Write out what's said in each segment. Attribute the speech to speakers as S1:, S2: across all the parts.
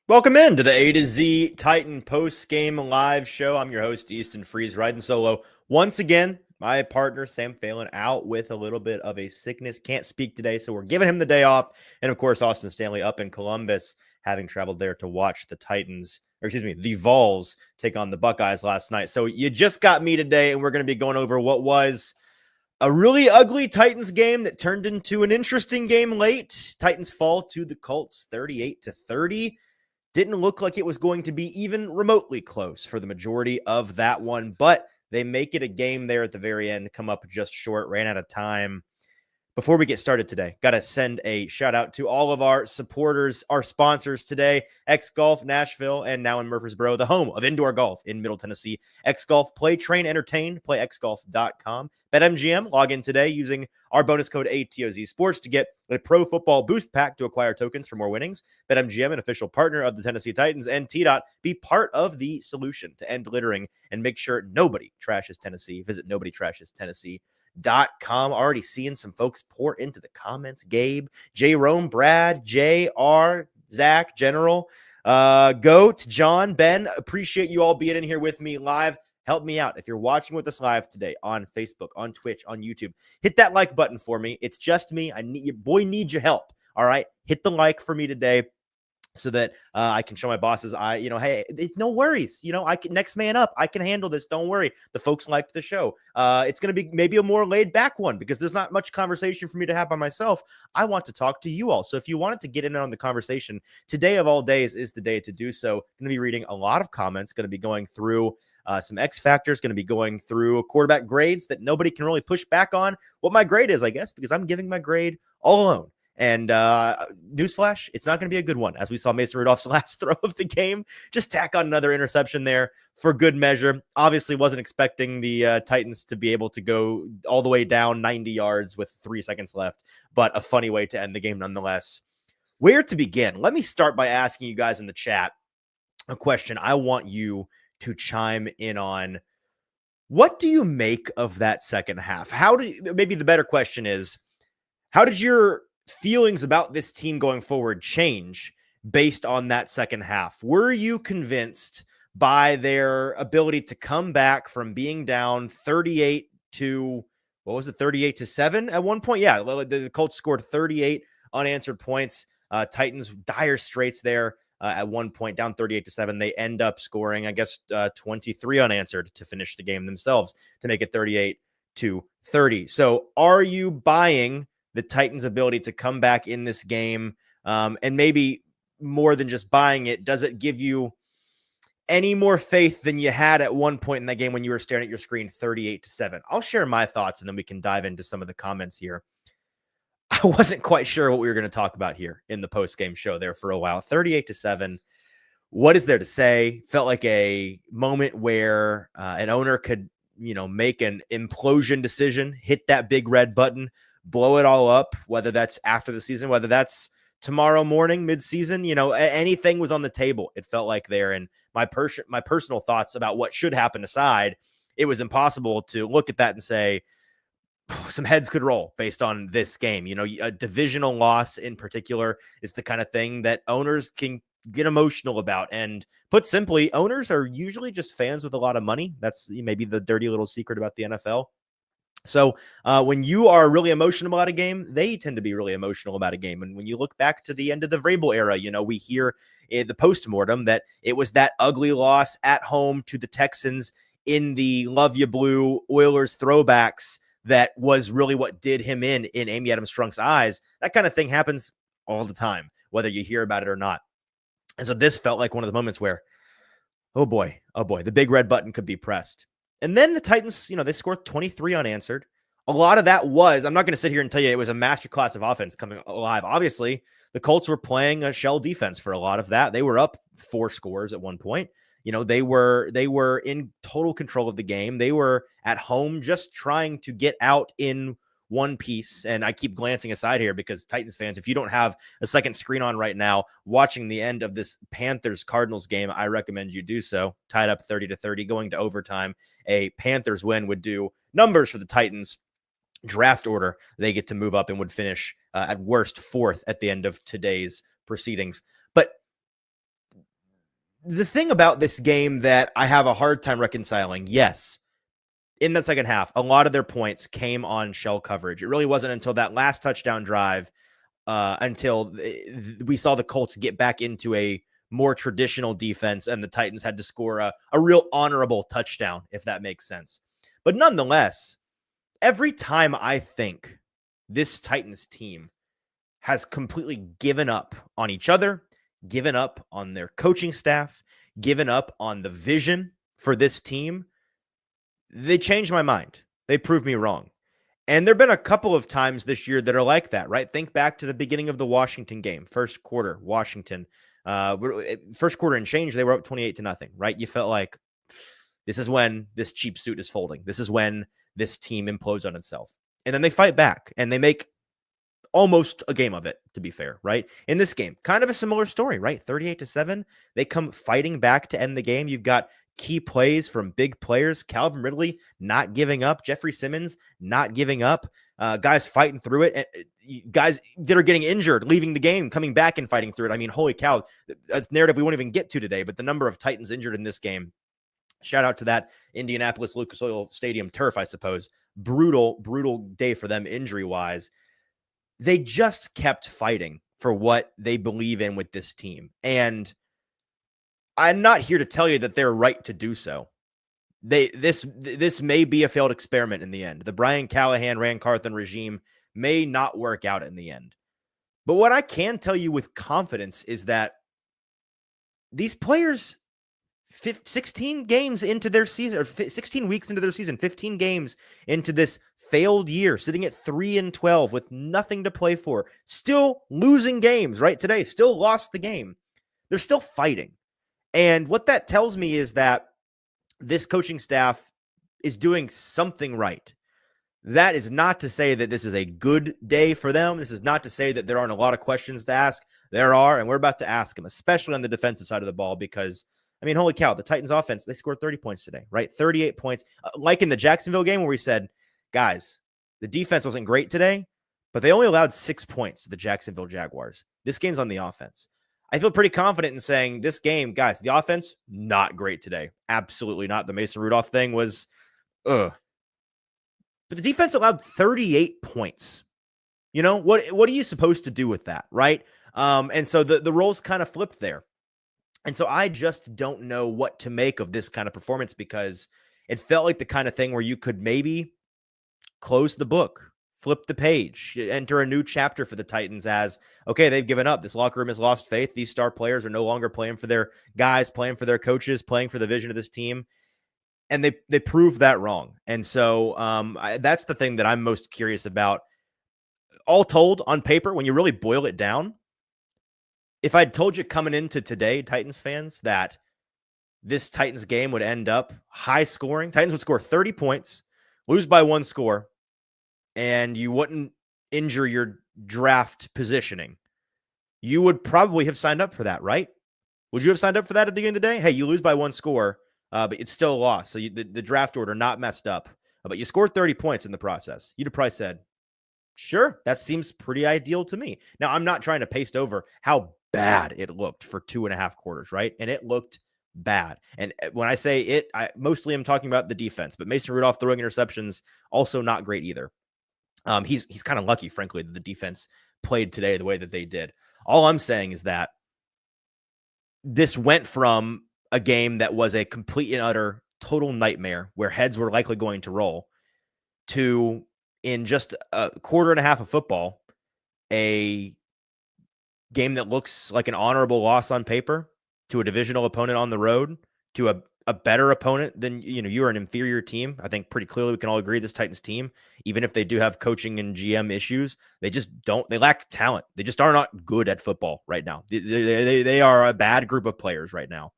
S1: Welcome in to the A to Z Titan Postgame live show. I'm your host, Easton Freeze, riding solo. Once again, my partner, Sam Phelan, out with a little bit of a sickness. Can't speak today, so we're giving him the day off. And of course, Austin Stanley up in Columbus, having traveled there to watch the Vols take on the Buckeyes last night. So you just got me today, and we're going to be going over what was a really ugly Titans game that turned into an interesting game late. Titans fall to the Colts 38-30. Didn't look like it was going to be even remotely close for the majority of that one, but they make it a game there at the very end, come up just short, ran out of time. Before we get started today, got to send a shout out to all of our supporters, our sponsors today, X Golf Nashville, and now in Murfreesboro, the home of indoor golf in Middle Tennessee. X Golf, play, train, entertain, playxgolf.com. BetMGM, log in today using our bonus code ATOZ Sports to get a Pro Football Boost Pack to acquire tokens for more winnings. BetMGM, an official partner of the Tennessee Titans, and TDOT, be part of the solution to end littering and make sure nobody trashes Tennessee. Visit nobodytrashestennessee.com. Already seeing some folks pour into the comments. Gabe, J. Rome, Brad, J.R., Zach, General, Goat, John, Ben. Appreciate you all being in here with me live. Help me out. If you're watching with us live today on Facebook, on Twitch, on YouTube, hit that like button for me. It's just me. Your boy needs your help. All right. Hit the like for me today, so that I can show my bosses, hey, no worries. I can, next man up. I can handle this. Don't worry. The folks liked the show. It's going to be maybe a more laid back one because there's not much conversation for me to have by myself. I want to talk to you all. So if you wanted to get in on the conversation, today of all days is the day to do so. Going to be reading a lot of comments, going to be going through some X factors, going to be going through quarterback grades that nobody can really push back on what my grade is, I guess, because I'm giving my grade all alone. And newsflash, it's not going to be a good one. As we saw Mason Rudolph's last throw of the game, just tack on another interception there for good measure. Obviously wasn't expecting the Titans to be able to go all the way down 90 yards with 3 seconds left, but a funny way to end the game nonetheless. Where to begin? Let me start by asking you guys in the chat a question I want you to chime in on. What do you make of that second half? Maybe the better question is, how did your feelings about this team going forward change based on that second half? Were you convinced by their ability to come back from being down 38 to, 38-7 at one point? Yeah, the Colts scored 38 unanswered points. Titans, dire straits there at one point, down 38-7. They end up scoring, 23 unanswered to finish the game themselves to make it 38-30. So are you buying the Titans' ability to come back in this game? And maybe more than just buying it, does it give you any more faith than you had at one point in that game when you were staring at your screen 38-7? I'll share my thoughts and then we can dive into some of the comments here. I wasn't quite sure what we were going to talk about here in the post-game show there for a while. 38-7. What is there to say? Felt like a moment where an owner could, make an implosion decision, hit that big red button, blow it all up, whether that's after the season, whether that's tomorrow morning, mid-season, anything was on the table. It felt like there. And my personal thoughts about what should happen aside, it was impossible to look at that and say some heads could roll based on this game. A divisional loss in particular is the kind of thing that owners can get emotional about. And put simply, owners are usually just fans with a lot of money. That's maybe the dirty little secret about the NFL. So when you are really emotional about a game, they tend to be really emotional about a game. And when you look back to the end of the Vrabel era, we hear in the postmortem that it was that ugly loss at home to the Texans in the Love Ya Blue Oilers throwbacks that was really what did him in Amy Adams-Strunk's eyes. That kind of thing happens all the time, whether you hear about it or not. And so this felt like one of the moments where, oh boy, the big red button could be pressed. And then the Titans, they scored 23 unanswered. A lot of that was, I'm not going to sit here and tell you it was a masterclass of offense coming alive. Obviously, the Colts were playing a shell defense for a lot of that. They were up 4 scores at one point. They were in total control of the game. They were at home just trying to get out in one piece. And I keep glancing aside here because Titans fans, if you don't have a second screen on right now, watching the end of this Panthers-Cardinals game, I recommend you do so. Tied up 30-30, going to overtime. A Panthers win would do numbers for the Titans. Draft order, they get to move up and would finish at worst 4th at the end of today's proceedings. But The thing about this game that I have a hard time reconciling, yes, in the second half, a lot of their points came on shell coverage. It really wasn't until that last touchdown drive until we saw the Colts get back into a more traditional defense and the Titans had to score a real honorable touchdown, if that makes sense. But nonetheless, every time I think this Titans team has completely given up on each other, given up on their coaching staff, given up on the vision for this team, they changed my mind. They proved me wrong. And there have been a couple of times this year that are like that, right? Think back to the beginning of the Washington game, first quarter, Washington. First quarter and change, they were up 28-0, right? You felt like this is when this cheap suit is folding. This is when this team implodes on itself. And then they fight back and they make almost a game of it, to be fair, right? In this game, kind of a similar story, right? 38-7. They come fighting back to end the game. You've got key plays from big players. Calvin Ridley not giving up. Jeffrey Simmons not giving up. Guys fighting through it. And guys that are getting injured, leaving the game, coming back and fighting through it. I mean, holy cow. That's narrative we won't even get to today, but the number of Titans injured in this game. Shout out to that Indianapolis Lucas Oil Stadium turf, I suppose. Brutal, brutal day for them injury-wise. They just kept fighting for what they believe in with this team. And I'm not here to tell you that they're right to do so. This may be a failed experiment in the end. The Brian Callahan, Rand Carthen regime may not work out in the end. But what I can tell you with confidence is that these players, 16 games into their season, or 16 weeks into their season, 15 games into this failed year, sitting at 3-12 with nothing to play for, still losing games, right? Today, still lost the game. They're still fighting. And what that tells me is that this coaching staff is doing something right. That is not to say that this is a good day for them. This is not to say that there aren't a lot of questions to ask. There are, and we're about to ask them, especially on the defensive side of the ball, because, I mean, holy cow, the Titans offense, they scored 30 points today, right? 38 points. Like in the Jacksonville game where we said, guys, the defense wasn't great today, but they only allowed 6 points to the Jacksonville Jaguars. This game's on the offense. I feel pretty confident in saying this game, guys, the offense, not great today. Absolutely not. The Mason Rudolph thing was, But the defense allowed 38 points. You know, what are you supposed to do with that, right? And so the roles kind of flipped there. And so I just don't know what to make of this kind of performance, because it felt like the kind of thing where you could maybe close the book, flip the page, enter a new chapter for the Titans as, okay, they've given up. This locker room has lost faith. These star players are no longer playing for their guys, playing for their coaches, playing for the vision of this team. And they proved that wrong. And so that's the thing that I'm most curious about. All told, on paper, when you really boil it down, if I'd told you coming into today, Titans fans, that this Titans game would end up high scoring, Titans would score 30 points, lose by 1 score, and you wouldn't injure your draft positioning, you would probably have signed up for that, right? Would you have signed up for that at the beginning of the day? Hey, you lose by 1 score, but it's still a loss. So the draft order not messed up, but you scored 30 points in the process. You'd have probably said, sure, that seems pretty ideal to me. Now, I'm not trying to paste over how bad it looked for 2.5 quarters, right? And it looked bad. And when I say it, I mostly am talking about the defense, but Mason Rudolph throwing interceptions, also not great either. He's kind of lucky, frankly, that the defense played today the way that they did. All I'm saying is that this went from a game that was a complete and utter total nightmare where heads were likely going to roll to, in just a quarter and a half of football, a game that looks like an honorable loss on paper to a divisional opponent on the road, to a better opponent than, you're an inferior team. I think pretty clearly we can all agree this Titans team, even if they do have coaching and GM issues, they lack talent. They just are not good at football right now. They are a bad group of players right now.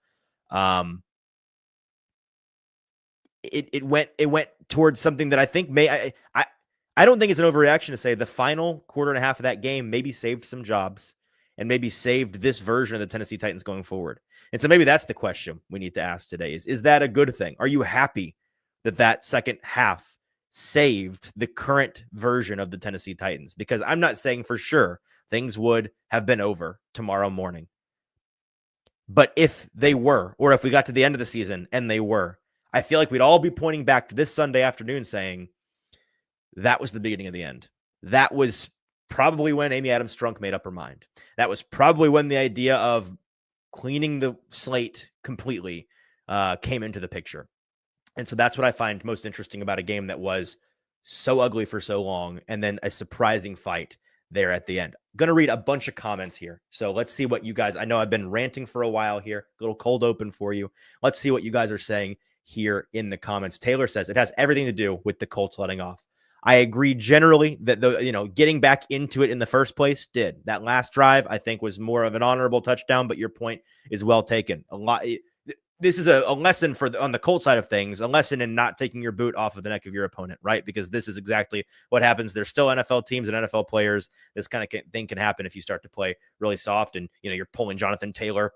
S1: It went towards something that I think I don't think it's an overreaction to say the final quarter and a half of that game maybe saved some jobs and maybe saved this version of the Tennessee Titans going forward. And so maybe that's the question we need to ask today is that a good thing? Are you happy that second half saved the current version of the Tennessee Titans? Because I'm not saying for sure things would have been over tomorrow morning. But if they were, or if we got to the end of the season and they were, I feel like we'd all be pointing back to this Sunday afternoon saying that was the beginning of the end. That was probably when Amy Adams Strunk made up her mind. That was probably when the idea of cleaning the slate completely came into the picture. And so that's what I find most interesting about a game that was so ugly for so long and then a surprising fight there at the end. Going to read a bunch of comments here. So let's see what you guys, I know I've been ranting for a while here, a little cold open for you. Let's see what you guys are saying here in the comments. Taylor says it has everything to do with the Colts letting off. I agree generally that getting back into it in the first place did. That last drive, I think, was more of an honorable touchdown, but your point is well taken. This is a lesson on the Colts side of things, a lesson in not taking your boot off of the neck of your opponent, right? Because this is exactly what happens. There's still NFL teams and NFL players. This kind of thing can happen if you start to play really soft and, you're pulling Jonathan Taylor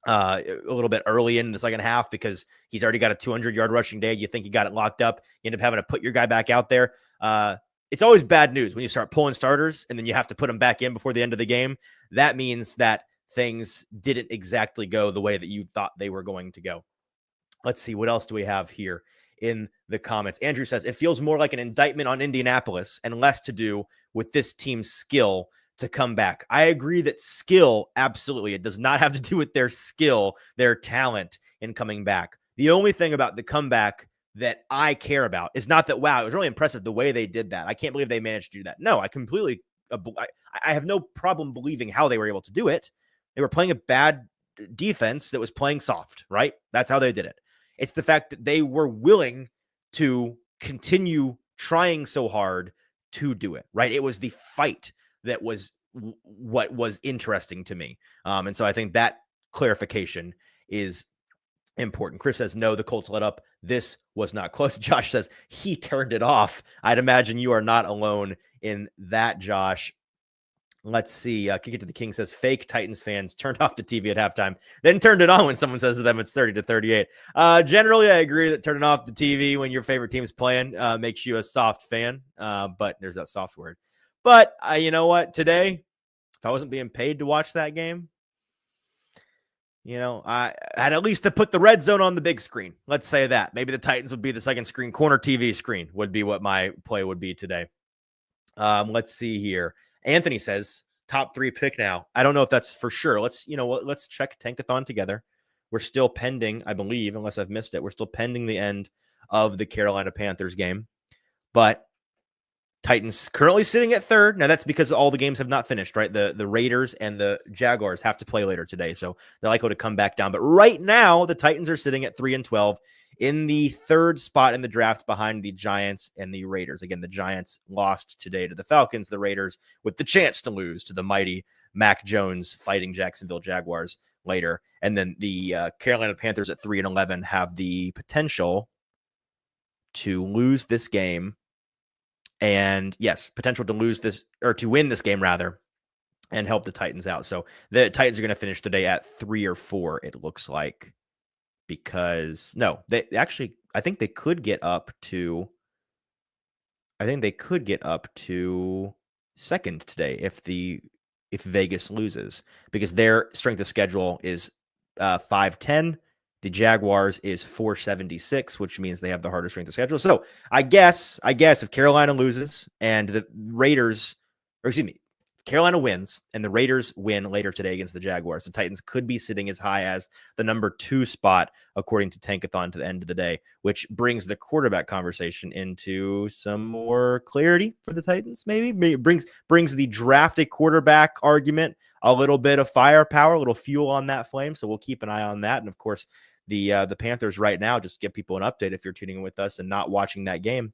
S1: a little bit early in the second half because he's already got a 200-yard rushing day. You think you got it locked up. You end up having to put your guy back out there. It's always bad news when you start pulling starters and then you have to put them back in before the end of the game. That means that things didn't exactly go the way that you thought they were going to go. Let's see. What else do we have here in the comments? Andrew says, it feels more like an indictment on Indianapolis and less to do with this team's skill to come back. I agree that skill, absolutely. It does not have to do with their skill, their talent in coming back. The only thing about the comeback that I care about is not that, wow, it was really impressive the way they did that. I can't believe they managed to do that. No, I have no problem believing how they were able to do it. They were playing a bad defense that was playing soft, right? That's how they did it. It's the fact that they were willing to continue trying so hard to do it, right? It was the fight that was what was interesting to me. And so I think that clarification is important. Chris says, no, the Colts let up. This was not close. Josh says he turned it off. I'd imagine you are not alone in that, Josh. Let's see. Kick it to the King says fake Titans fans turned off the TV at halftime, then turned it on when someone says to them it's 30-38. Generally, I agree that turning off the TV when your favorite team is playing makes you a soft fan. But there's that soft word. But you know what? Today, if I wasn't being paid to watch that game, I had at least to put the red zone on the big screen. Let's say that. Maybe the Titans would be the second screen. Corner TV screen would be what my play would be today. Let's see here. Anthony says top 3 pick now. I don't know if that's for sure. Let's check Tankathon together. We're still pending, I believe, unless I've missed it. We're still pending the end of the Carolina Panthers game. But Titans currently sitting at 3rd. Now that's because all the games have not finished, right? The Raiders and the Jaguars have to play later today. So they're likely to come back down. But right now, the Titans are sitting at 3-12 in the 3rd spot in the draft behind the Giants and the Raiders. Again, the Giants lost today to the Falcons, the Raiders with the chance to lose to the mighty Mac Jones fighting Jacksonville Jaguars later. And then the Carolina Panthers at 3-11 have the potential to lose this game. And yes, potential to lose this or to win this game rather and help the Titans out. So the Titans are going to finish today at 3 or 4, it looks like. Because they actually, I think they could get up to 2nd today if Vegas loses, because their strength of schedule is 510. The Jaguars is 476, which means they have the hardest strength of schedule. So I guess if Carolina loses and the Raiders, Carolina wins and the Raiders win later today against the Jaguars, the Titans could be sitting as high as the number 2 spot, according to Tankathon, to the end of the day, which brings the quarterback conversation into some more clarity for the Titans. Maybe it brings the drafted quarterback argument a little bit of firepower, a little fuel on that flame. So we'll keep an eye on that. And of course, the Panthers right now, just to give people an update if you're tuning in with us and not watching that game.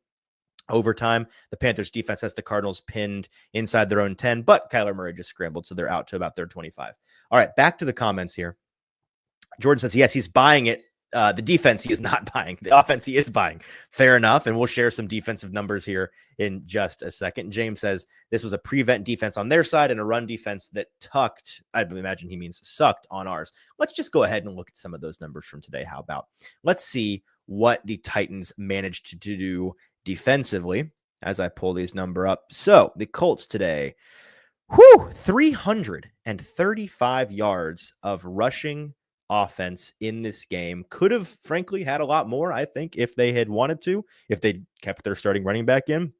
S1: Overtime, the Panthers defense has the Cardinals pinned inside their own 10, but Kyler Murray just scrambled, so they're out to about their 25. All right, back to the comments here. Jordan says, yes, he's buying it. The defense he is not buying. The offense he is buying. Fair enough, and we'll share some defensive numbers here in just a second. James says this was a prevent defense on their side and a run defense that tucked, I'd imagine he means sucked, on ours. Let's just go ahead and look at some of those numbers from today. How about? Let's see what the Titans managed to do defensively as I pull these number up. So the Colts today, 335 yards of rushing offense in this game. Could have, frankly, had a lot more, I think, if they had wanted to, if they kept their starting running back in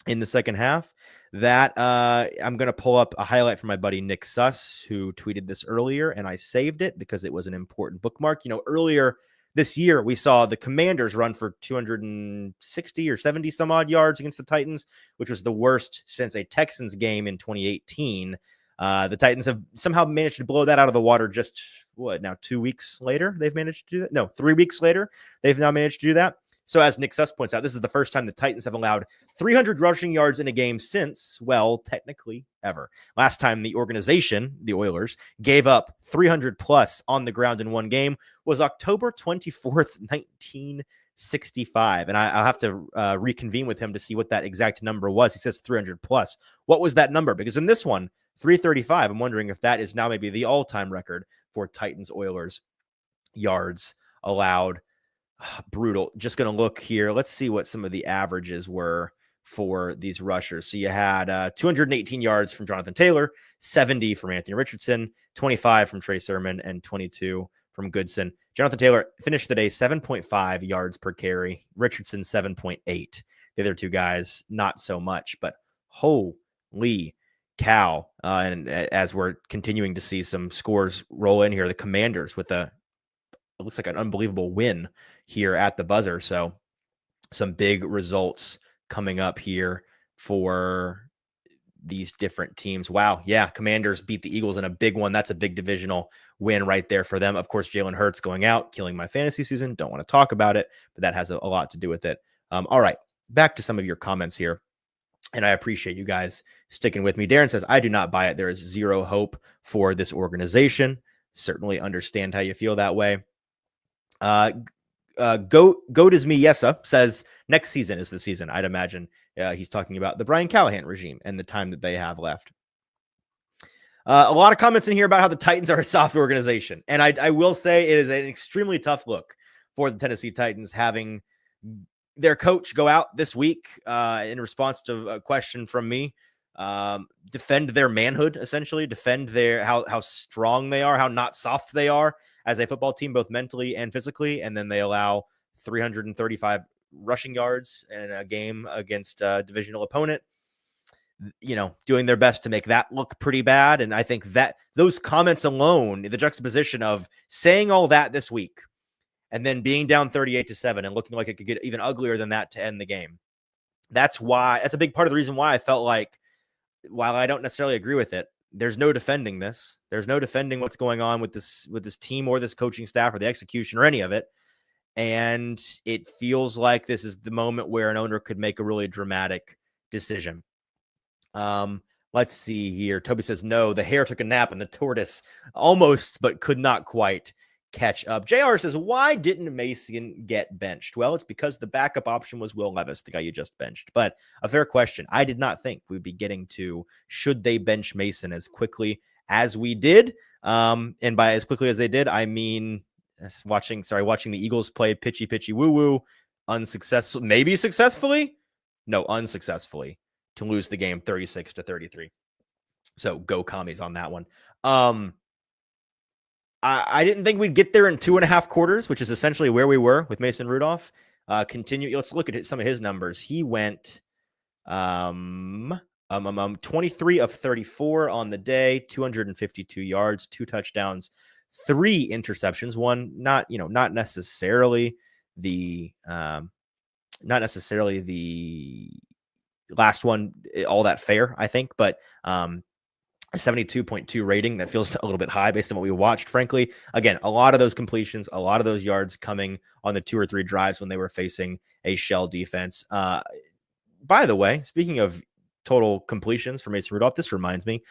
S1: the second half. That I'm going to pull up a highlight from my buddy Nick Suss, who tweeted this earlier, and I saved it because it was an important bookmark. Earlier this year, we saw the Commanders run for 260 or 70 some odd yards against the Titans, which was the worst since a Texans game in 2018. The Titans have somehow managed to blow that out of the water just, 2 weeks later? They've managed to do that? No, 3 weeks later, they've now managed to do that. So as Nick Suss points out, this is the first time the Titans have allowed 300 rushing yards in a game since, technically ever. Last time the organization, the Oilers, gave up 300 plus on the ground in one game was October 24th, 1965. And I'll have to reconvene with him to see what that exact number was. He says 300 plus. What was that number? Because in this one, 335, I'm wondering if that is now maybe the all-time record for Titans-Oilers yards allowed. Brutal. Just going to look here. Let's see what some of the averages were for these rushers. So you had 218 yards from Jonathan Taylor, 70 from Anthony Richardson, 25 from Trey Sermon, and 22 from Goodson. Jonathan Taylor finished the day 7.5 yards per carry. Richardson 7.8. The other two guys, not so much, but holy cow. And as we're continuing to see some scores roll in here, the Commanders with it looks like an unbelievable win here at the buzzer. So some big results coming up here for these different teams. Wow. Yeah. Commanders beat the Eagles in a big one. That's a big divisional win right there for them. Of course, Jalen Hurts going out, killing my fantasy season. Don't want to talk about it, but that has a lot to do with it. All right. Back to some of your comments here. And I appreciate you guys sticking with me. Darren says, I do not buy it. There is zero hope for this organization. Certainly understand how you feel that way. Goat is me. Yesa says next season is the season. I'd imagine he's talking about the Brian Callahan regime and the time that they have left. A lot of comments in here about how the Titans are a soft organization. And I will say it is an extremely tough look for the Tennessee Titans having their coach go out this week in response to a question from me, defend their manhood, essentially defend their how strong they are, how not soft they are as a football team, both mentally and physically. And then they allow 335 rushing yards in a game against a divisional opponent, doing their best to make that look pretty bad. And I think that those comments alone, the juxtaposition of saying all that this week and then being down 38-7 and looking like it could get even uglier than that to end the game. That's a big part of the reason why I felt like, while I don't necessarily agree with it, there's no defending this. There's no defending what's going on with this team or this coaching staff or the execution or any of it. And it feels like this is the moment where an owner could make a really dramatic decision. Let's see here. Toby says, no, the hare took a nap and the tortoise almost, but could not quite catch up. JR says, why didn't Mason get benched? Well, it's because the backup option was Will Levis, the guy you just benched. But a fair question. I did not think we'd be getting to should they bench Mason as quickly as we did. And by as quickly as they did, I mean watching the Eagles play pitchy woo woo, unsuccessful, maybe successfully, no, unsuccessfully, to lose the game 36-33. So go commies on that one. I didn't think we'd get there in 2.5 quarters, which is essentially where we were with Mason Rudolph. Let's look at some of his numbers. He went 23 of 34 on the day, 252 yards, 2 touchdowns, 3 interceptions. One not necessarily the last one all that fair, I think, but a 72.2 rating. That feels a little bit high based on what we watched, frankly. Again, a lot of those completions, a lot of those yards coming on the 2 or 3 drives when they were facing a shell defense. By the way, speaking of total completions for Mason Rudolph, this reminds me,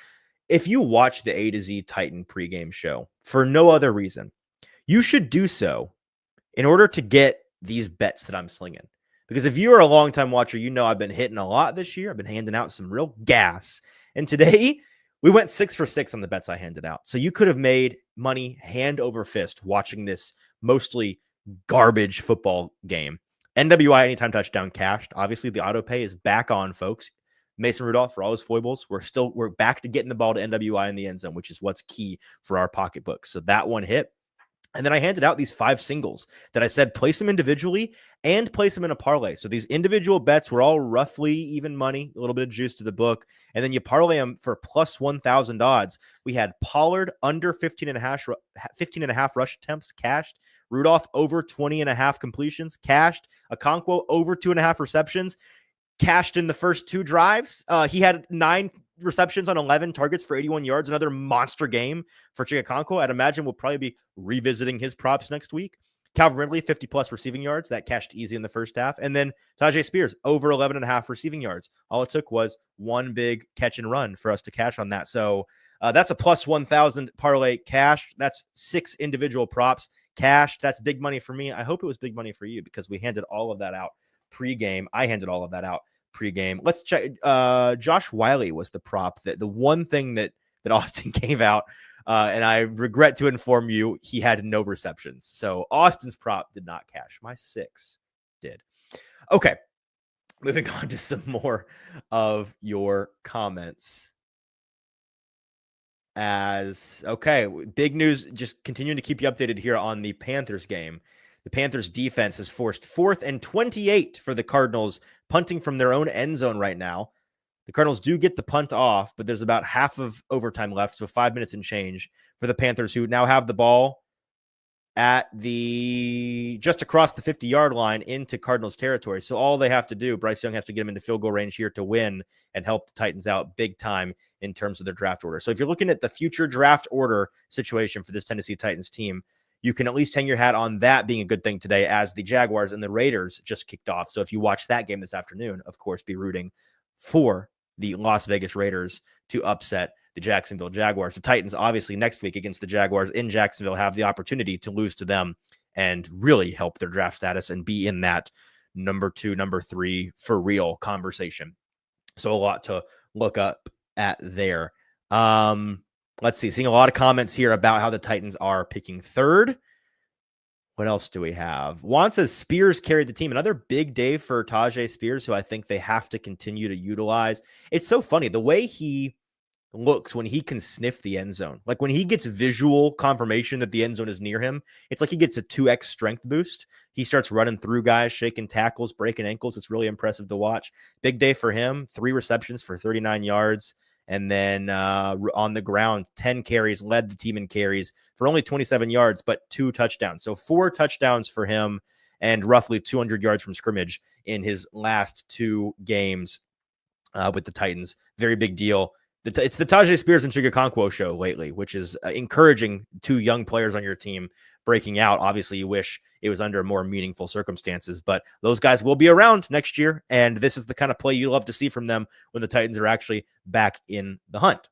S1: if you watch the A to Z Titan pregame show for no other reason, you should do so in order to get these bets that I'm slinging. Because if you're a longtime watcher, I've been hitting a lot this year. I've been handing out some real gas. And today, we went 6 for 6 on the bets I handed out. So you could have made money hand over fist watching this mostly garbage football game. NWI anytime touchdown cashed. Obviously, the auto pay is back on, folks. Mason Rudolph, for all his foibles, we're back to getting the ball to NWI in the end zone, which is what's key for our pocketbook. So that one hit. And then I handed out these 5 singles that I said place them individually and place them in a parlay. So these individual bets were all roughly even money, a little bit of juice to the book. And then you parlay them for plus 1,000 odds. We had Pollard under 15.5 rush attempts cashed. Rudolph over 20.5 completions cashed. Okonkwo over 2.5 receptions cashed in the first 2 drives. He had 9 receptions on 11 targets for 81 yards. Another monster game for Okonkwo. I'd imagine we'll probably be revisiting his props next week. Calvin Ridley, 50 plus receiving yards. That cashed easy in the first half. And then Tajay Spears, over 11.5 receiving yards. All it took was one big catch and run for us to cash on that. So that's a plus 1,000 parlay cash. That's 6 individual props cashed. That's big money for me. I hope it was big money for you because we handed all of that out pregame. I handed all of that out pregame. Let's check. Josh Wiley was the prop, that the one thing that Austin gave out. And I regret to inform you, he had no receptions. So Austin's prop did not cash. My 6 did. Okay. Moving on to some more of your comments. Big news, just continuing to keep you updated here on the Panthers game. The Panthers defense has forced 4th and 28 for the Cardinals, punting from their own end zone right now. The Cardinals do get the punt off, but there's about half of overtime left, so 5 minutes and change for the Panthers, who now have the ball at just across the 50-yard line into Cardinals territory. So all they have to do, Bryce Young has to get them into field goal range here to win and help the Titans out big time in terms of their draft order. So if you're looking at the future draft order situation for this Tennessee Titans team, you can at least hang your hat on that being a good thing today, as the Jaguars and the Raiders just kicked off. So if you watch that game this afternoon, of course, be rooting for the Las Vegas Raiders to upset the Jacksonville Jaguars. The Titans, obviously, next week against the Jaguars in Jacksonville, have the opportunity to lose to them and really help their draft status and be in that number 2, number 3 for real conversation. So a lot to look up at there. Let's see. Seeing a lot of comments here about how the Titans are picking 3rd. What else do we have? Juan says Spears carried the team. Another big day for Tajay Spears, who I think they have to continue to utilize. It's so funny the way he looks when he can sniff the end zone. Like when he gets visual confirmation that the end zone is near him, it's like he gets a 2x strength boost. He starts running through guys, shaking tackles, breaking ankles. It's really impressive to watch. Big day for him. 3 receptions for 39 yards. And then on the ground, 10 carries, led the team in carries for only 27 yards, but 2 touchdowns. So 4 touchdowns for him and roughly 200 yards from scrimmage in his last 2 games with the Titans. Very big deal. It's the Tajay Spears and Okonkwo show lately, which is encouraging 2 young players on your team breaking out. Obviously, you wish it was under more meaningful circumstances, but those guys will be around next year, and this is the kind of play you love to see from them when the Titans are actually back in the hunt.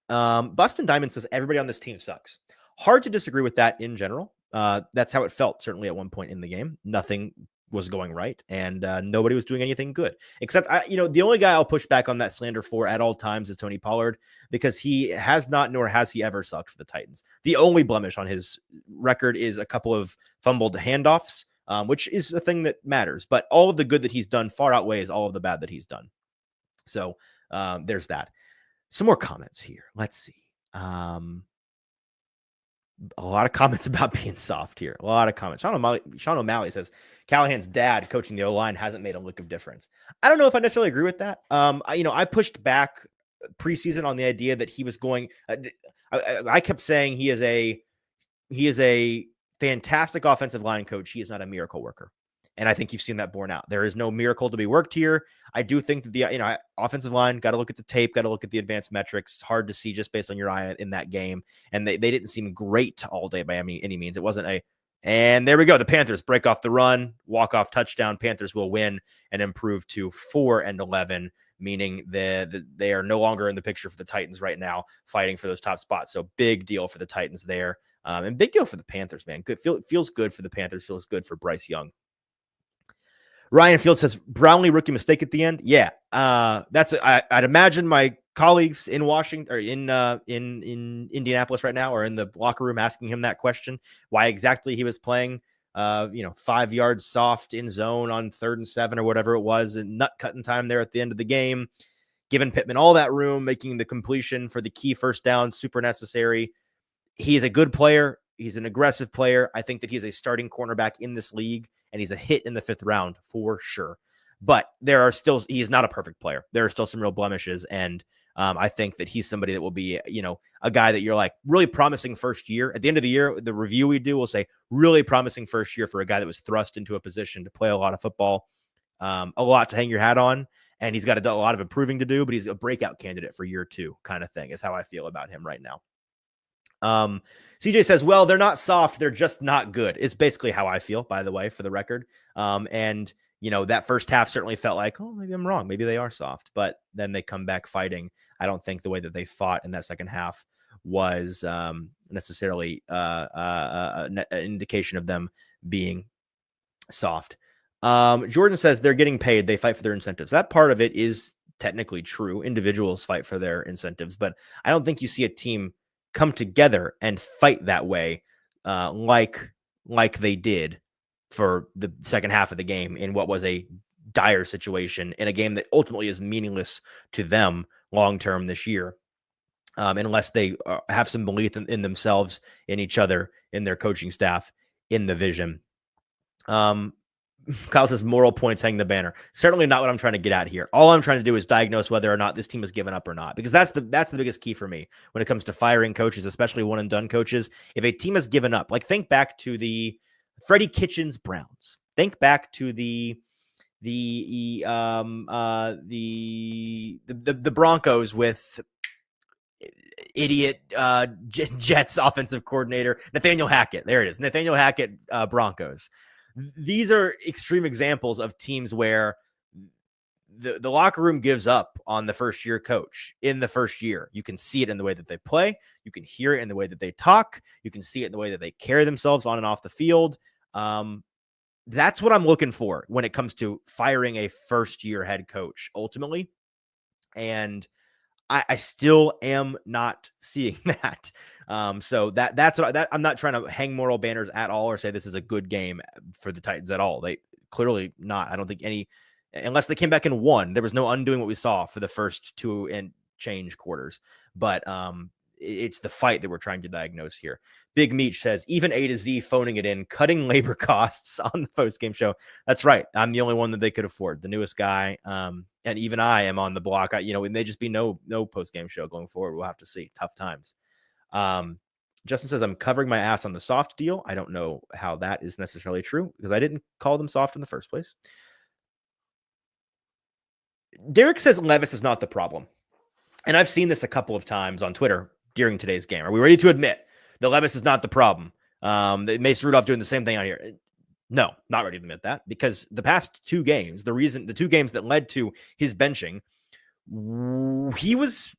S1: Bustin Diamond says everybody on this team sucks. Hard to disagree with that in general. That's how it felt, certainly at one point in the game. Nothing was going right, and nobody was doing anything good. Except, the only guy I'll push back on that slander for at all times is Tony Pollard, because he has not, nor has he ever sucked for the Titans. The only blemish on his record is a couple of fumbled handoffs, which is a thing that matters. But all of the good that he's done far outweighs all of the bad that he's done. So there's that. Some more comments here. Let's see. A lot of comments about being soft here. A lot of comments. Sean O'Malley says Callahan's dad coaching the O-line hasn't made a lick of difference. I don't know if I necessarily agree with that. I pushed back preseason on the idea that he was going. I kept saying he is a fantastic offensive line coach. He is not a miracle worker. And I think you've seen that borne out. There is no miracle to be worked here. I do think that the offensive line, got to look at the tape, got to look at the advanced metrics. It's hard to see just based on your eye in that game. And they didn't seem great all day by any means. It wasn't and there we go. The Panthers break off the run, walk off touchdown. Panthers will win and improve to 4-11, meaning that they are no longer in the picture for the Titans right now, fighting for those top spots. So big deal for the Titans there. And big deal for the Panthers, man. Feels good for the Panthers. Feels good for Bryce Young. Ryan Field says Brownlee rookie mistake at the end. Yeah, I'd imagine my colleagues in Washington or in Indianapolis right now are in the locker room asking him that question. Why exactly he was playing, 5 yards soft in zone on 3rd and 7 or whatever it was, and nut cutting time there at the end of the game, giving Pittman all that room, making the completion for the key first down super necessary. He is a good player. He's an aggressive player. I think that he's a starting cornerback in this league, and he's a hit in the 5th round for sure. But he is not a perfect player. There are still some real blemishes, and I think that he's somebody that will be, a guy that you're like really promising first year. At the end of the year, the review we do will say really promising first year for a guy that was thrust into a position to play a lot of football, a lot to hang your hat on. And he's got a lot of improving to do, but he's a breakout candidate for year 2 kind of thing is how I feel about him right now. CJ says, well, they're not soft. They're just not good. It's basically how I feel, by the way, for the record. And that first half certainly felt like, oh, maybe I'm wrong. Maybe they are soft, but then they come back fighting. I don't think the way that they fought in that second half was necessarily an indication of them being soft. Jordan says they're getting paid. They fight for their incentives. That part of it is technically true. Individuals fight for their incentives, but I don't think you see a team come together and fight that way like they did for the second half of the game in what was a dire situation in a game that ultimately is meaningless to them long-term this year. Unless they have some belief in themselves, in each other, in their coaching staff, in the vision. Kyle says moral points hang the banner. Certainly not what I'm trying to get at here. All I'm trying to do is diagnose whether or not this team has given up or not, because that's the biggest key for me when it comes to firing coaches, especially one and done coaches. If a team has given up, like think back to the Freddie Kitchens Browns. Think back to the Broncos with idiot Jets offensive coordinator Nathaniel Hackett. There it is, Nathaniel Hackett Broncos. These are extreme examples of teams where the locker room gives up on the first-year coach in the first year. You can see it in the way that they play. You can hear it in the way that they talk. You can see it in the way that they carry themselves on and off the field. That's what I'm looking for when it comes to firing a first-year head coach, ultimately. And I still am not seeing that. So that's what I'm not trying to hang moral banners at all or say this is a good game for the Titans at all. They clearly not. I don't think unless they came back and won, there was no undoing what we saw for the first 2 and change quarters. But it's the fight that we're trying to diagnose here. Big Meech says, even A to Z phoning it in, cutting labor costs on the post-game show. That's right. I'm the only one that they could afford, the newest guy. And even I am on the block. It may just be no post-game show going forward. We'll have to see. Tough times. Justin says, I'm covering my ass on the soft deal. I don't know how that is necessarily true because I didn't call them soft in the first place. Derek says Levis is not the problem. And I've seen this a couple of times on Twitter during today's game. Are we ready to admit that Levis is not the problem? Mason Rudolph doing the same thing out here. No, not ready to admit that, because the past 2 games, the 2 games that led to his benching, he was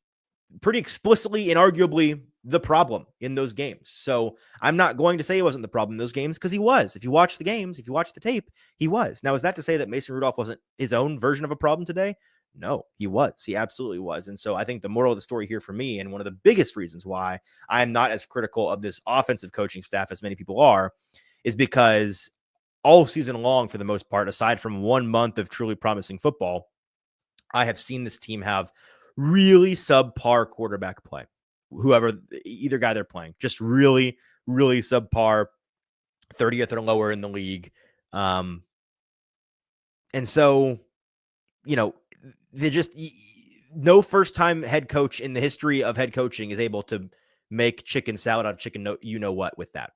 S1: pretty explicitly, inarguably the problem in those games. So I'm not going to say he wasn't the problem in those games, because he was. If you watch the games, if you watch the tape, he was. Now, is that to say that Mason Rudolph wasn't his own version of a problem today? No, he was. He absolutely was. And so I think the moral of the story here for me, and one of the biggest reasons why I'm not as critical of this offensive coaching staff as many people are, is because all season long, for the most part, aside from 1 month of truly promising football, I have seen this team have really subpar quarterback play. Either guy they're playing, just really, really subpar, 30th or lower in the league. And so, they just, no first-time head coach in the history of head coaching is able to make chicken salad out of chicken, what with that.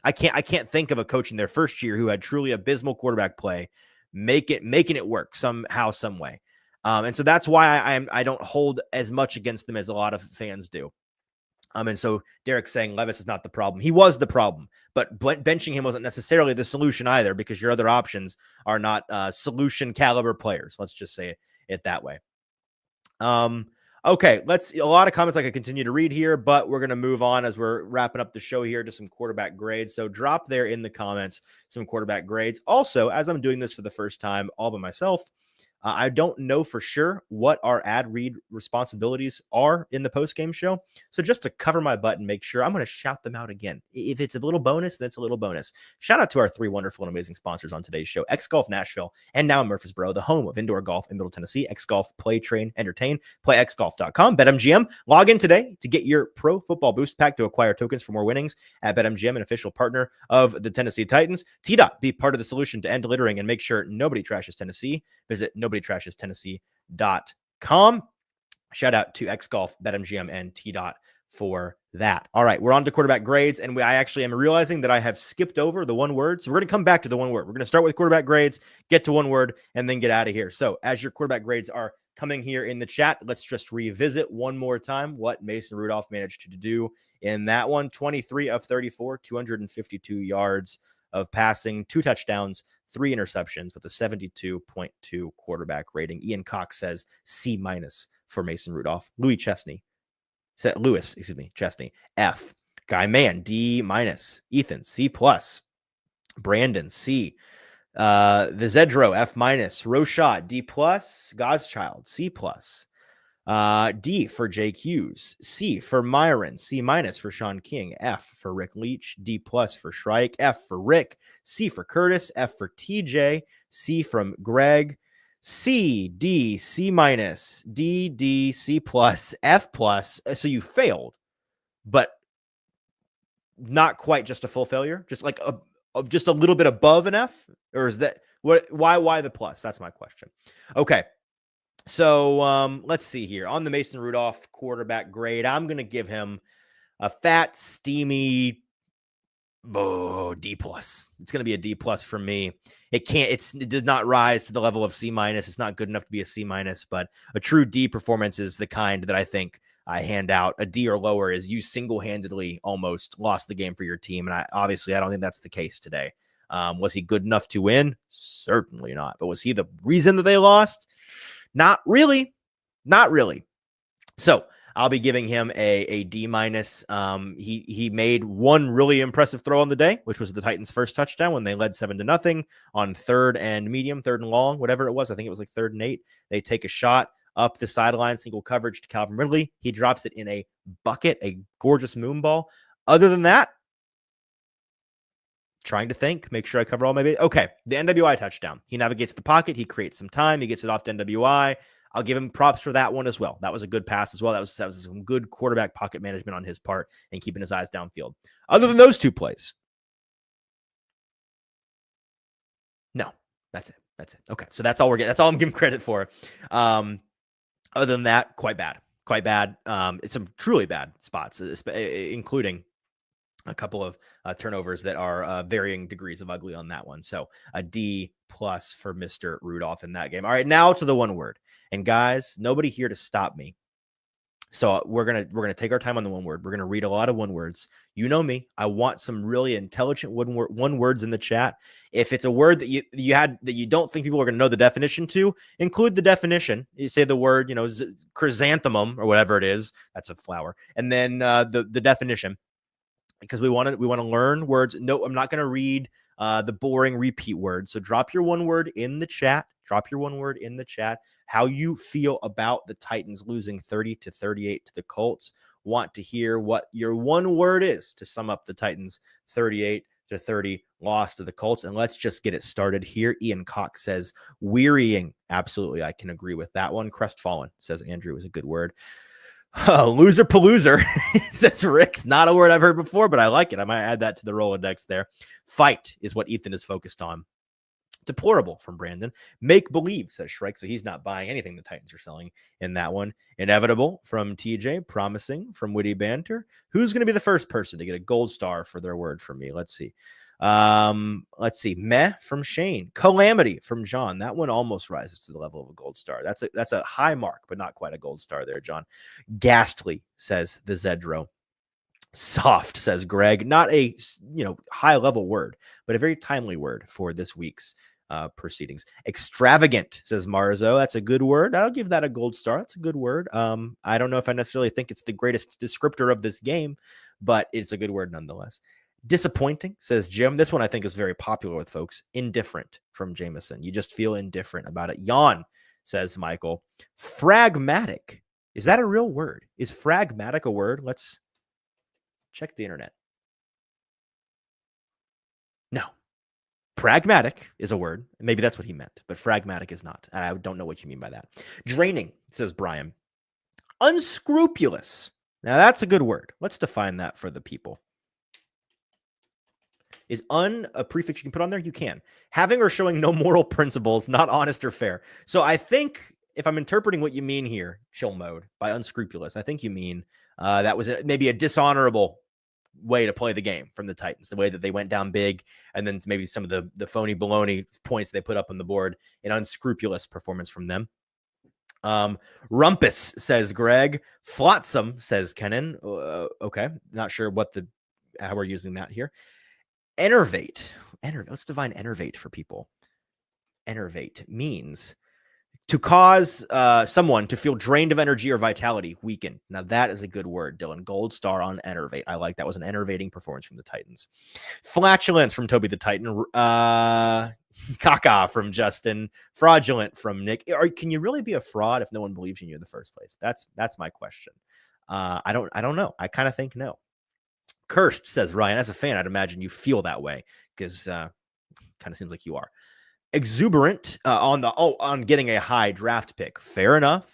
S1: I can't think of a coach in their first year who had truly abysmal quarterback play, making it work somehow, some way. And so that's why I don't hold as much against them as a lot of fans do. And so Derek's saying Levis is not the problem. He was the problem, but benching him wasn't necessarily the solution either, because your other options are not solution caliber players. Let's just say it that way. Okay, a lot of comments I could continue to read here, but we're going to move on as we're wrapping up the show here to some quarterback grades. So drop there in the comments some quarterback grades. Also, as I'm doing this for the first time all by myself, I don't know for sure what our ad read responsibilities are in the post-game show. So just to cover my butt and make sure, I'm going to shout them out again. If it's a little bonus, that's a little bonus. Shout out to our 3 wonderful and amazing sponsors on today's show: X Golf Nashville and now Murfreesboro, the home of indoor golf in Middle Tennessee. X Golf, play, train, entertain. PlayXGolf.com. BetMGM. Log in today to get your Pro Football Boost Pack to acquire tokens for more winnings at BetMGM, an official partner of the Tennessee Titans. T-Dot, be part of the solution to end littering and make sure nobody trashes Tennessee. Visit nobodytrashestennessee.com. Shout out to X Golf, BetMGM, and T-Dot for that. All right, we're on to quarterback grades, and I actually am realizing that I have skipped over the one word. So we're going to come back to the one word. We're going to start with quarterback grades, get to one word, and then get out of here. So as your quarterback grades are coming here in the chat, let's just revisit one more time what Mason Rudolph managed to do in that one. 23 of 34, 252 yards of passing, 2 touchdowns, 3 interceptions with a 72.2 quarterback rating. Ian Cox says C- for Mason Rudolph. Chesney, F. Guy Man, D-. Ethan, C+. Brandon, C. The Zedro, F-. Roshat, D+. Godchild, C+. D for Jake Hughes, C for Myron, C- for Sean King, F for Rick Leach, D+ for Shrike, F for Rick, C for Curtis, F for TJ, C from Greg, C, D, C-, D, D, C+, F+. So you failed, but not quite just a full failure, just like just a little bit above an F, or is that why the plus? That's my question. Okay. So let's see here. On the Mason Rudolph quarterback grade, I'm going to give him a fat, steamy D+. It's going to be a D+ for me. It did not rise to the level of C-. It's not good enough to be a C-, but a true D performance is the kind that I think I hand out. A D or lower is you single-handedly almost lost the game for your team. And I don't think that's the case today. Was he good enough to win? Certainly not. But was he the reason that they lost? Not really. So I'll be giving him a D-. He made one really impressive throw on the day, which was the Titans' first touchdown when they led 7-0 on 3rd and medium, 3rd and long, whatever it was. I think it was like 3rd and 8. They take a shot up the sideline, single coverage to Calvin Ridley. He drops it in a bucket, a gorgeous moon ball. Other than that, trying to think, make sure I cover all my bases. Okay, the NWI touchdown. He navigates the pocket. He creates some time. He gets it off to NWI. I'll give him props for that one as well. That was a good pass as well. That was some good quarterback pocket management on his part and keeping his eyes downfield. Other than those 2 plays, no, that's it. Okay, so that's all that's all I'm giving credit for. Other than that, quite bad. It's some truly bad spots, including a couple of turnovers that are varying degrees of ugly on that one. So a D+ for Mr. Rudolph in that game. All right, now to the one word. And guys, nobody here to stop me. So we're gonna take our time on the one word. We're gonna read a lot of one words. You know me. I want some really intelligent one words in the chat. If it's a word that you had that you don't think people are gonna know the definition to, include the definition. You say the word, chrysanthemum or whatever it is. That's a flower, and then the definition. Because we want to learn words. No, I'm not going to read the boring repeat words. So drop your one word in the chat. How you feel about the Titans losing 30-38 to the Colts. Want to hear what your one word is to sum up the Titans 38-30 loss to the Colts. And let's just get it started here. Ian Cox says wearying. Absolutely. I can agree with that one. Crestfallen, says Andrew, is a good word. Loser paloozer, says Rick's not a word I've heard before, but I like it. I might add that to the Rolodex there. Fight is what Ethan is focused on. Deplorable from Brandon. Make believe, says Shrike. So he's not buying anything the Titans are selling in that one. Inevitable from TJ. Promising from Witty Banter. Who's going to be the first person to get a gold star for their word from me? Let's see. Meh from Shane. Calamity from John. That one almost rises to the level of a gold star. That's a high mark, but not quite a gold star there, John. Ghastly, says the Zedro. Soft, says Greg. Not a high level word, but a very timely word for this week's proceedings. Extravagant, says Marzo. That's a good word. I'll give that a gold star. That's a good word. I don't know if I necessarily think it's the greatest descriptor of this game, but it's a good word nonetheless. Disappointing, says Jim. This one I think is very popular with folks. Indifferent from Jameson. You just feel indifferent about it. Yawn, says Michael. Phragmatic. Is that a real word? Is phragmatic a word? Let's check the internet. No. Pragmatic is a word. Maybe that's what he meant, but phragmatic is not. And I don't know what you mean by that. Draining, says Brian. Unscrupulous. Now, that's a good word. Let's define that for the people. Is a prefix you can put on there? You can. Having or showing no moral principles, not honest or fair. So I think if I'm interpreting what you mean here, chill mode, by unscrupulous, I think you mean that was maybe a dishonorable way to play the game from the Titans, the way that they went down big, and then maybe some of the phony baloney points they put up on the board, an unscrupulous performance from them. Rumpus, says Greg. Flotsam, says Kenan. Okay, not sure how we're using that here. Enervate. Let's define enervate for people. Enervate means to cause someone to feel drained of energy or vitality, weakened. Now, that is a good word, Dylan. Gold star on enervate. I like that. Was an enervating performance from the Titans. Flatulence from Toby the Titan. Caca from Justin. Fraudulent from Nick. Can you really be a fraud if no one believes in you in the first place? That's my question. I don't know. I kind of think no. Cursed, says Ryan. As a fan, I'd imagine you feel that way because kind of seems like you are. Exuberant on getting a high draft pick. Fair enough.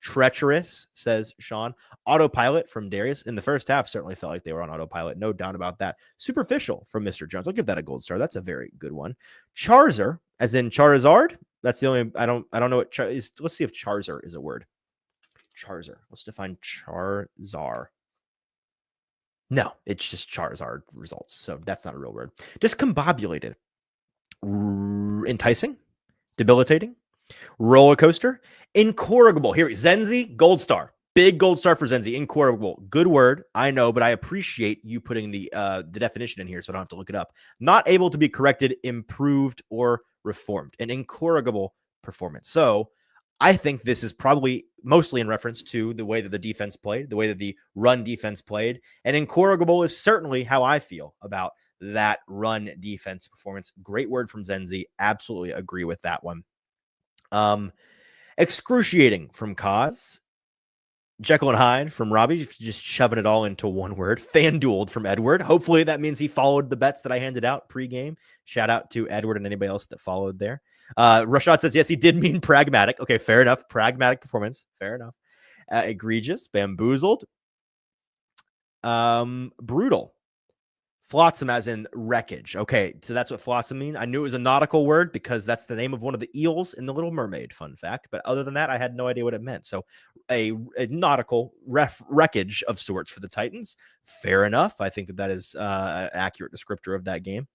S1: Treacherous, says Sean. Autopilot from Darius. In the first half, certainly felt like they were on autopilot. No doubt about that. Superficial from Mr. Jones. I'll give that a gold star. That's a very good one. Charzer, as in Charizard. That's the only, I don't know what is. Let's see if Charzer is a word. Charzer. Let's define Charizard. No, it's just Charizard results. So that's not a real word. Discombobulated. Enticing, debilitating, roller coaster, incorrigible. Here, Zenzi, gold star, big gold star for Zenzi. Incorrigible, good word, I know, but I appreciate you putting the definition in here, so I don't have to look it up. Not able to be corrected, improved, or reformed. An incorrigible performance. So I think this is probably mostly in reference to the way that the defense played, the way that the run defense played, and incorrigible is certainly how I feel about that run defense performance. Great word from Zenzi. Absolutely agree with that one. Excruciating from Kaz. Jekyll and Hyde from Robbie, just shoving it all into one word. FanDueled from Edward. Hopefully that means he followed the bets that I handed out pregame. Shout out to Edward and anybody else that followed there. Rashad says, yes, he did mean pragmatic. Okay, fair enough. Pragmatic performance. Fair enough. Egregious. Bamboozled. Brutal. Flotsam as in wreckage. Okay, so that's what flotsam mean. I knew it was a nautical word because that's the name of one of the eels in The Little Mermaid, fun fact. But other than that, I had no idea what it meant. So a nautical wreckage of sorts for the Titans. Fair enough. I think that is an accurate descriptor of that game.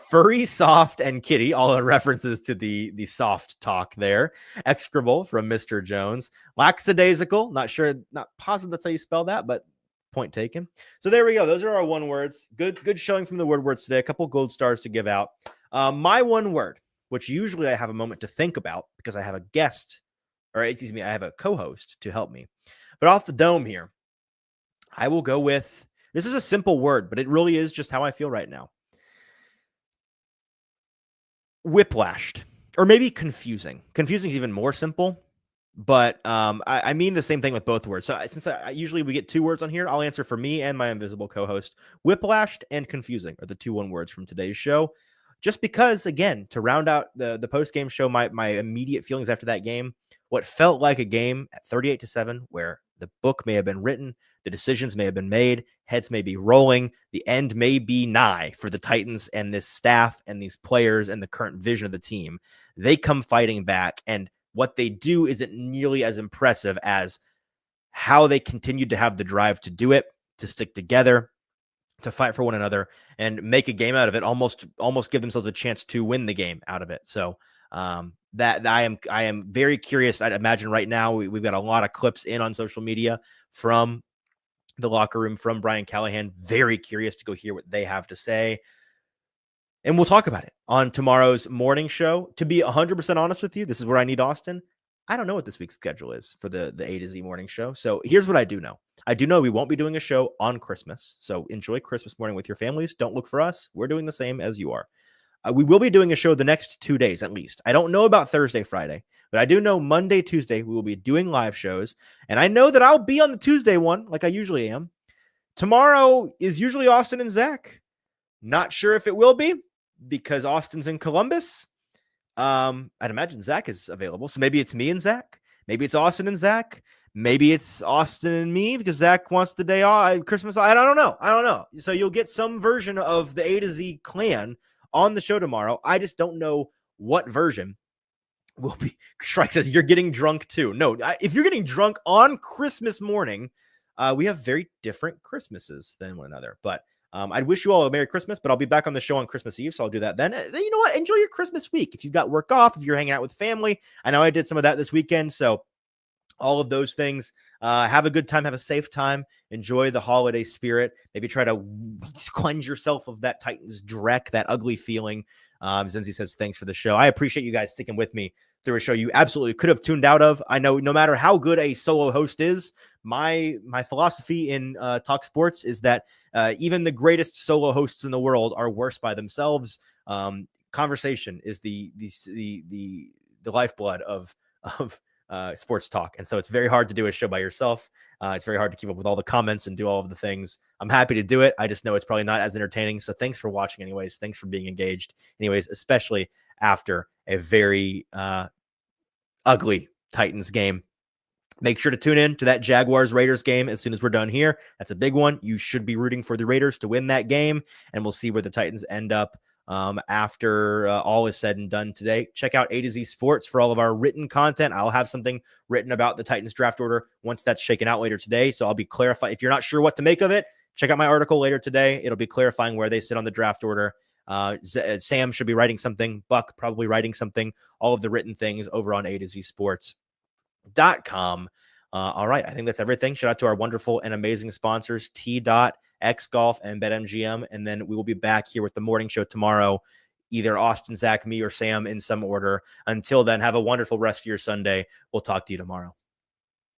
S1: Furry, soft, and kitty, all in references to the soft talk there. Execrable from Mr. Jones. Lackadaisical, not positive that's how you spell that, but point taken. So there we go. Those are our one words. Good showing from the words today. A couple gold stars to give out. My one word, which usually I have a moment to think about because I have a guest, I have a co-host to help me. But off the dome here, I will go with, this is a simple word, but it really is just how I feel right now. Whiplashed, or maybe confusing. Confusing is even more simple. But I mean the same thing with both words. So since usually we get two words on here, I'll answer for me and my invisible co-host. Whiplashed and confusing are the 2 1 words from today's show. Just because, again, to round out the post-game show, my immediate feelings after that game, what felt like a game at 38-7, where the book may have been written, the decisions may have been made, heads may be rolling, the end may be nigh for the Titans and this staff and these players and the current vision of the team. They come fighting back, and what they do isn't nearly as impressive as how they continued to have the drive to do it, to stick together, to fight for one another, and make a game out of it. Almost give themselves a chance to win the game out of it. So that I am very curious. I'd imagine right now we've got a lot of clips in on social media from the locker room from Brian Callahan. Very curious to go hear what they have to say. And we'll talk about it on tomorrow's morning show. To be 100% honest with you, this is where I need Austin. I don't know what this week's schedule is for the A to Z morning show. So here's what I do know. I do know we won't be doing a show on Christmas. So enjoy Christmas morning with your families. Don't look for us. We're doing the same as you are. We will be doing a show the next 2 days at least. I don't know about Thursday, Friday, but I do know Monday, Tuesday, we will be doing live shows. And I know that I'll be on the Tuesday one like I usually am. Tomorrow is usually Austin and Zach. Not sure if it will be because Austin's in Columbus. I'd imagine Zach is available. So maybe it's me and Zach. Maybe it's Austin and Zach. Maybe it's Austin and me because Zach wants the day off, Christmas. I don't know. So you'll get some version of the A to Z clan on the show tomorrow. I just don't know what version will be. Shrike says you're getting drunk too. No, if you're getting drunk on Christmas morning, we have very different Christmases than one another. But I'd wish you all a Merry Christmas, but I'll be back on the show on Christmas Eve, so I'll do that then. You know what? Enjoy your Christmas week. If you've got work off, if you're hanging out with family. I know I did some of that this weekend, so all of those things. Have a good time. Have a safe time. Enjoy the holiday spirit. Maybe try to cleanse yourself of that Titans dreck, that ugly feeling. Zenzi says, thanks for the show. I appreciate you guys sticking with me through a show you absolutely could have tuned out of. I know no matter how good a solo host is, my philosophy in Talk Sports is that even the greatest solo hosts in the world are worse by themselves. Conversation is the lifeblood of sports talk. And so it's very hard to do a show by yourself. It's very hard to keep up with all the comments and do all of the things. I'm happy to do it. I just know it's probably not as entertaining. So thanks for watching anyways. Thanks for being engaged anyways, especially after a very ugly Titans game. Make sure to tune in to that Jaguars-Raiders game as soon as we're done here. That's a big one. You should be rooting for the Raiders to win that game, and we'll see where the Titans end up after all is said and done today. Check out A to Z Sports for all of our written content. I'll have something written about the Titans draft order once that's shaken out later today, so I'll be clarifying. If you're not sure what to make of it, check out my article later today. It'll be clarifying where they sit on the draft order. Sam should be writing something. Buck probably writing something. All of the written things over on A to Z Sports.com. All right. I think that's everything. Shout out to our wonderful and amazing sponsors, X Golf and BetMGM. And then we will be back here with the morning show tomorrow, either Austin, Zach, me, or Sam in some order. Until then, have a wonderful rest of your Sunday. We'll talk to you tomorrow.